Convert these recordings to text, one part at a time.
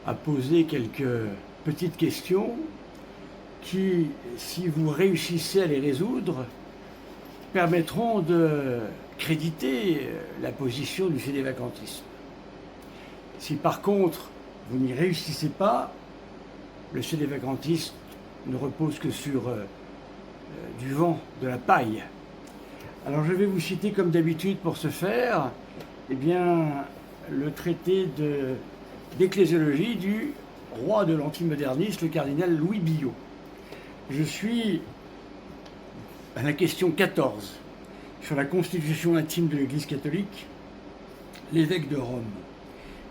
à poser quelques petites questions qui, si vous réussissez à les résoudre, permettront de créditer la position du sédévacantisme. Si par contre vous n'y réussissez pas, le sédévacantisme ne repose que sur du vent, de la paille. Alors je vais vous citer comme d'habitude pour ce faire, eh bien, le traité d'ecclésiologie du roi de l'antimodernisme, le cardinal Louis Billot. Je suis à la question 14, sur la constitution intime de l'Église catholique, l'évêque de Rome.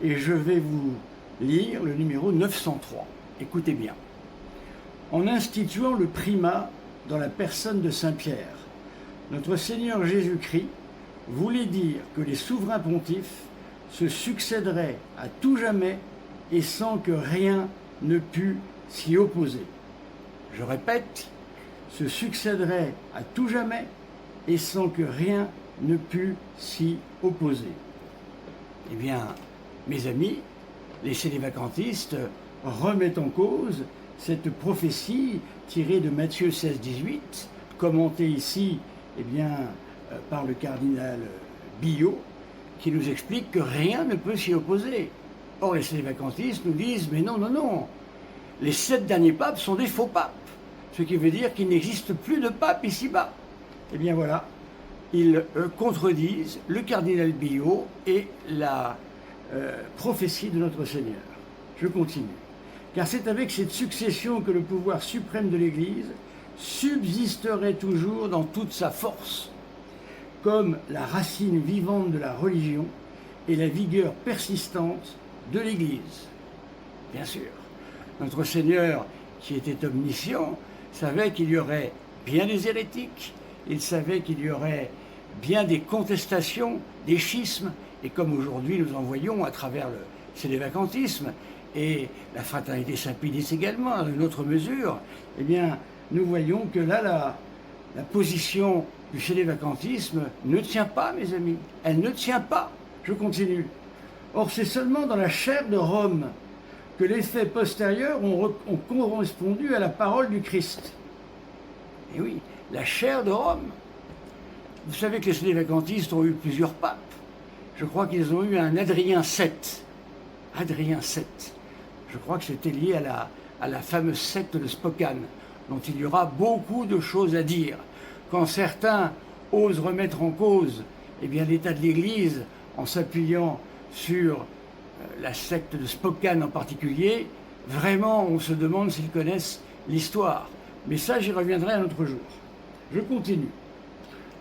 Et je vais vous lire le numéro 903. Écoutez bien. En instituant le primat dans la personne de Saint-Pierre, notre Seigneur Jésus-Christ voulait dire que les souverains pontifes se succéderaient à tout jamais et sans que rien ne pût s'y opposer. Je répète, se succéderaient à tout jamais et sans que rien ne pût s'y opposer. Eh bien, mes amis, les sédévacantistes remettent en cause cette prophétie tirée de Matthieu 16-18, commentée ici eh bien, par le cardinal Billot, qui nous explique que rien ne peut s'y opposer. Or, les sédévacantistes nous disent, mais non, non, non, les 7 derniers papes sont des faux papes, ce qui veut dire qu'il n'existe plus de pape ici-bas. Eh bien voilà, ils contredisent le cardinal Billot et la prophétie de notre Seigneur. Je continue. Car c'est avec cette succession que le pouvoir suprême de l'Église subsisterait toujours dans toute sa force, comme la racine vivante de la religion et la vigueur persistante de l'Église. Bien sûr, notre Seigneur, qui était omniscient, savait qu'il y aurait bien des hérétiques, il savait qu'il y aurait bien des contestations, des schismes, et comme aujourd'hui nous en voyons à travers le sédévacantisme et la fraternité Saint-Pédis également, dans une autre mesure, eh bien, nous voyons que là, la position du sédévacantisme ne tient pas, mes amis. Elle ne tient pas. Je continue. Or, c'est seulement dans la chaire de Rome que les faits postérieurs ont correspondu à la parole du Christ. Et oui, la chaire de Rome. Vous savez que les sédévacantistes ont eu plusieurs papes. Je crois qu'ils ont eu un Adrien VII. Adrien VII. Je crois que c'était lié à la fameuse secte de Spokane, dont il y aura beaucoup de choses à dire. Quand certains osent remettre en cause eh bien, l'état de l'Église en s'appuyant sur la secte de Spokane en particulier, vraiment on se demande s'ils connaissent l'histoire. Mais ça, j'y reviendrai un autre jour. Je continue.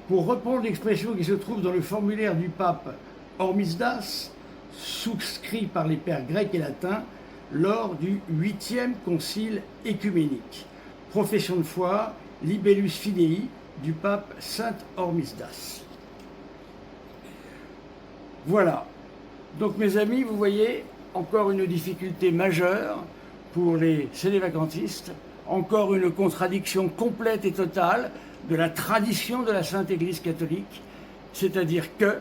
Pour reprendre l'expression qui se trouve dans le formulaire du pape Hormisdas, souscrit par les pères grecs et latins lors du 8e concile œcuménique. Profession de foi, Libellus Fidei, du pape Saint Hormisdas. Voilà. Donc mes amis, vous voyez, encore une difficulté majeure pour les sédévacantistes, encore une contradiction complète et totale de la tradition de la Sainte Église catholique, c'est-à-dire que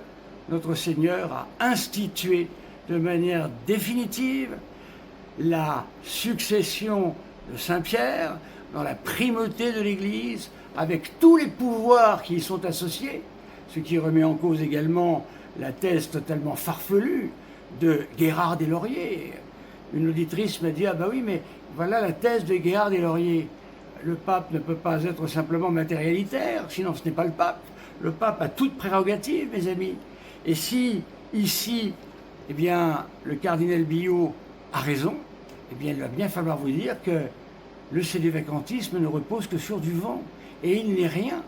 notre Seigneur a institué de manière définitive la succession de Saint-Pierre dans la primauté de l'Église, avec tous les pouvoirs qui y sont associés, ce qui remet en cause également la thèse totalement farfelue de Gérard des Lauriers. Une auditrice m'a dit « Ah ben oui, mais voilà la thèse de Gérard des Lauriers. Le pape ne peut pas être simplement matérialitaire, sinon ce n'est pas le pape. Le pape a toute prérogative, mes amis. Et si, ici, eh bien, le cardinal Billot a raison, eh bien, il va bien falloir vous dire que le sédévacantisme ne repose que sur du vent, et il n'est rien.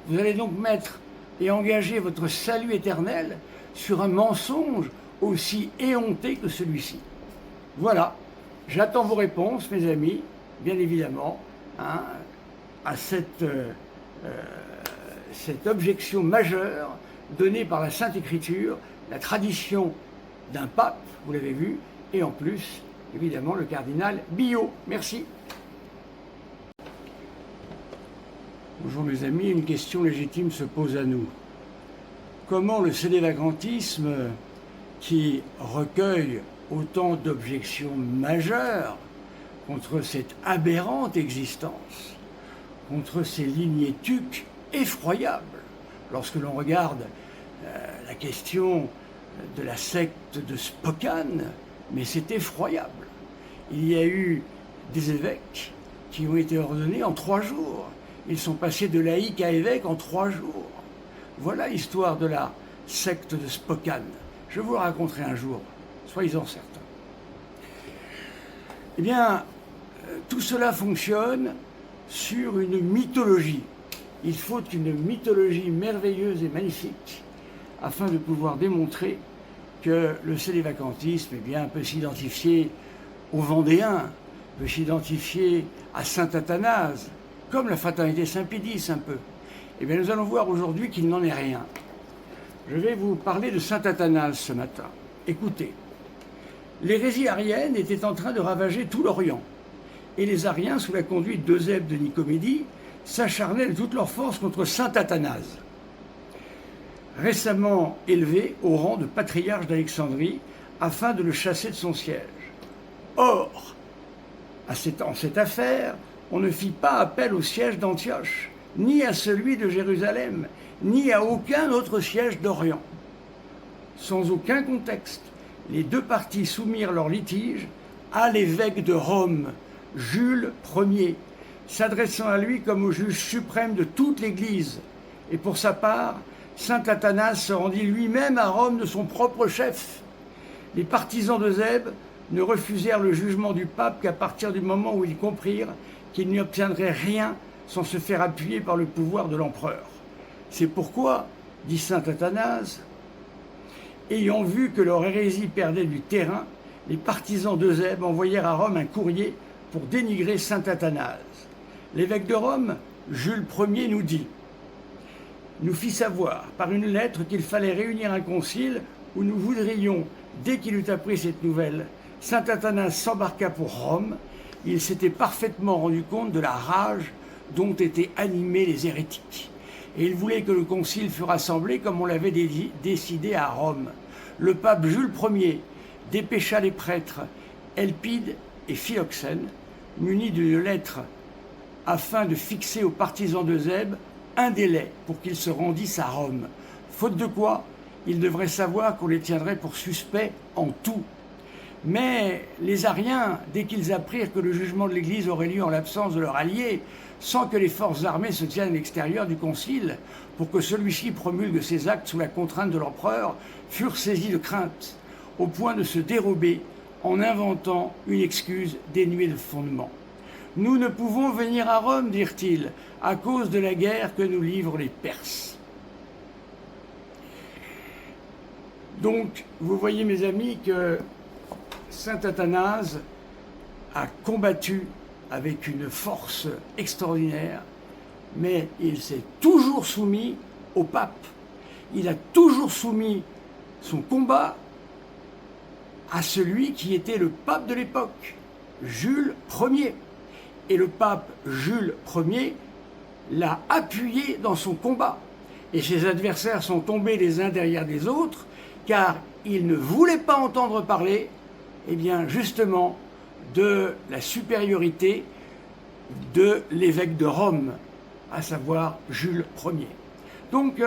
Vous allez donc mettre et engager votre salut éternel sur un mensonge aussi éhonté que celui-ci. Voilà, j'attends vos réponses, mes amis, bien évidemment, hein, à cette objection majeure donnée par la Sainte Écriture, la tradition d'un pape, vous l'avez vu, et en plus, évidemment, le cardinal Billot. Merci. Bonjour mes amis, une question légitime se pose à nous. Comment le sédévacantisme, qui recueille autant d'objections majeures contre cette aberrante existence, contre ces lignées tuques effroyables. Lorsque l'on regarde la question de la secte de Spokane, mais c'est effroyable. Il y a eu des évêques qui ont été ordonnés en 3 jours. Ils sont passés de laïcs à évêques en 3 jours. Voilà l'histoire de la secte de Spokane. Je vous la raconterai un jour, soyez-en certains. Eh bien, tout cela fonctionne sur une mythologie. Il faut une mythologie merveilleuse et magnifique afin de pouvoir démontrer que le sélévacantisme eh bien, peut s'identifier aux Vendéens, peut s'identifier à saint Athanase, comme la fraternité Saint-Pédis un peu. Eh bien, nous allons voir aujourd'hui qu'il n'en est rien. Je vais vous parler de saint Athanase ce matin. Écoutez, l'hérésie arienne était en train de ravager tout l'Orient, et les Ariens, sous la conduite d'Eusèbe de Nicomédie, s'acharnaient de toute leur force contre saint Athanase, récemment élevé au rang de patriarche d'Alexandrie, afin de le chasser de son siège. Or, en cette affaire, on ne fit pas appel au siège d'Antioche, ni à celui de Jérusalem, ni à aucun autre siège d'Orient. Sans aucun contexte, les 2 parties soumirent leur litige à l'évêque de Rome, Jules Ier, s'adressant à lui comme au juge suprême de toute l'Église. Et pour sa part, saint Athanase se rendit lui-même à Rome de son propre chef. Les partisans d'Eusèbe ne refusèrent le jugement du pape qu'à partir du moment où ils comprirent qu'ils n'y obtiendraient rien sans se faire appuyer par le pouvoir de l'empereur. C'est pourquoi, dit saint Athanase, ayant vu que leur hérésie perdait du terrain, les partisans d'Eusèbe envoyèrent à Rome un courrier pour dénigrer saint Athanase. L'évêque de Rome, Jules Ier, nous fit savoir par une lettre qu'il fallait réunir un concile où nous voudrions, dès qu'il eut appris cette nouvelle, saint Athanase s'embarqua pour Rome. Il s'était parfaitement rendu compte de la rage dont étaient animés les hérétiques. Et il voulait que le concile fût rassemblé comme on l'avait décidé à Rome. Le pape Jules Ier dépêcha les prêtres Elpide et Philoxène, munis d'une lettre afin de fixer aux partisans d'Eusèbe un délai pour qu'ils se rendissent à Rome, faute de quoi ils devraient savoir qu'on les tiendrait pour suspects en tout. Mais les Ariens, dès qu'ils apprirent que le jugement de l'Église aurait lieu en l'absence de leur allié, sans que les forces armées se tiennent à l'extérieur du concile, pour que celui-ci promulgue ses actes sous la contrainte de l'empereur, furent saisis de crainte, au point de se dérober en inventant une excuse dénuée de fondement. « Nous ne pouvons venir à Rome, dirent-ils, à cause de la guerre que nous livrent les Perses. » Donc, vous voyez, mes amis, que saint Athanase a combattu avec une force extraordinaire, mais il s'est toujours soumis au pape. Il a toujours soumis son combat à celui qui était le pape de l'époque, Jules Ier. Et le pape Jules Ier l'a appuyé dans son combat. Et ses adversaires sont tombés les uns derrière les autres, car ils ne voulaient pas entendre parler, eh bien, justement, de la supériorité de l'évêque de Rome, à savoir Jules Ier. Donc,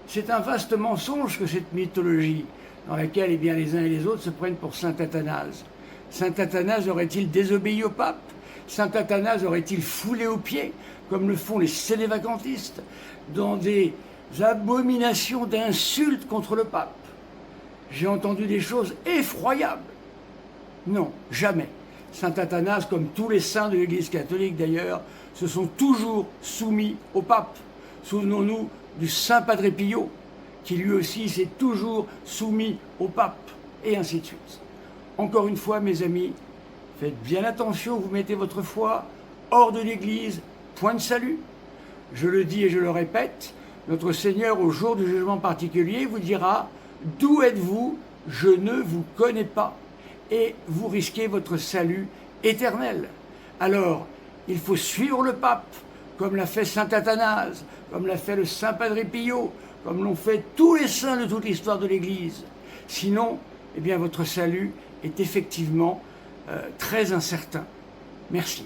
c'est un vaste mensonge que cette mythologie, dans laquelle eh bien, les uns et les autres se prennent pour saint Athanase. Saint Athanase aurait-il désobéi au pape? Saint Athanase aurait-il foulé aux pieds, comme le font les sélévacantistes, dans des abominations d'insultes contre le pape? J'ai entendu des choses effroyables. Non, jamais. Saint Athanase, comme tous les saints de l'Église catholique d'ailleurs, se sont toujours soumis au pape. Souvenons-nous du saint Padre Pio, qui lui aussi s'est toujours soumis au pape, et ainsi de suite. Encore une fois, mes amis, faites bien attention, vous mettez votre foi hors de l'Église, point de salut. Je le dis et je le répète, notre Seigneur, au jour du jugement particulier, vous dira « D'où êtes-vous? Je ne vous connais pas ». Et vous risquez votre salut éternel. Alors, il faut suivre le pape, comme l'a fait saint Athanase, comme l'a fait le saint Padre Pio, comme l'ont fait tous les saints de toute l'histoire de l'Église. Sinon, eh bien, votre salut est effectivement très incertain. Merci.